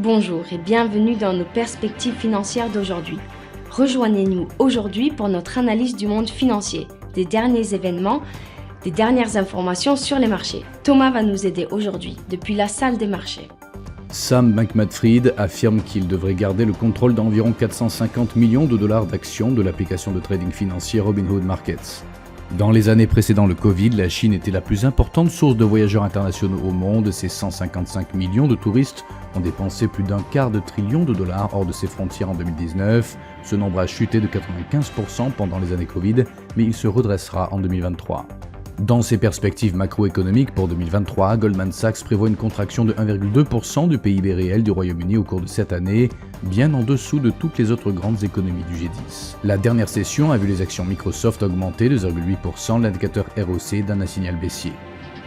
Bonjour et bienvenue dans nos perspectives financières d'aujourd'hui. Rejoignez-nous aujourd'hui pour notre analyse du monde financier, des derniers événements, des dernières informations sur les marchés. Thomas va nous aider aujourd'hui depuis la salle des marchés. Sam Bankman-Fried affirme qu'il devrait garder le contrôle d'environ 450 millions de dollars d'actions de l'application de trading financier Robinhood Markets. Dans les années précédant le Covid, la Chine était la plus importante source de voyageurs internationaux au monde. Ses 155 millions de touristes ont dépensé plus d'un quart de trillion de dollars hors de ses frontières en 2019. Ce nombre a chuté de 95% pendant les années Covid, mais il se redressera en 2023. Dans ses perspectives macroéconomiques pour 2023, Goldman Sachs prévoit une contraction de 1,2% du PIB réel du Royaume-Uni au cours de cette année, bien en dessous de toutes les autres grandes économies du G10. La dernière session a vu les actions Microsoft augmenter de 0,8%, l'indicateur ROC d'un signal baissier.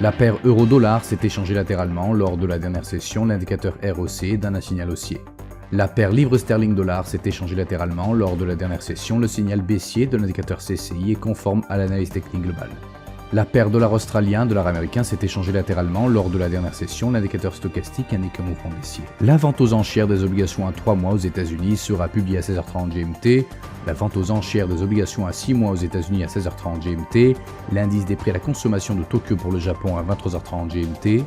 La paire euro-dollar s'est échangée latéralement lors de la dernière session, l'indicateur ROC d'un signal haussier. La paire livre sterling-dollar s'est échangée latéralement lors de la dernière session, le signal baissier de l'indicateur CCI est conforme à l'analyse technique globale. La paire dollar australien, dollar américain s'est échangée latéralement lors de la dernière session, l'indicateur stochastique indique un mouvement baissier. La vente aux enchères des obligations à 3 mois aux États-Unis sera publiée à 16h30 GMT, la vente aux enchères des obligations à 6 mois aux États-Unis à 16h30 GMT, l'indice des prix à la consommation de Tokyo pour le Japon à 23h30 GMT,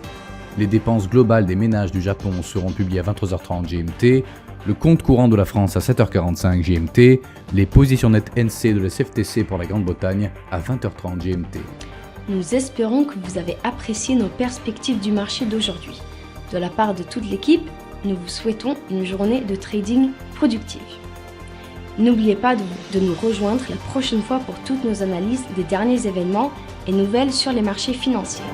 les dépenses globales des ménages du Japon seront publiées à 23h30 GMT, le compte courant de la France à 7h45 GMT, les positions nettes NC de la CFTC pour la Grande-Bretagne à 20h30 GMT. Nous espérons que vous avez apprécié nos perspectives du marché d'aujourd'hui. De la part de toute l'équipe, nous vous souhaitons une journée de trading productive. N'oubliez pas de nous rejoindre la prochaine fois pour toutes nos analyses des derniers événements et nouvelles sur les marchés financiers.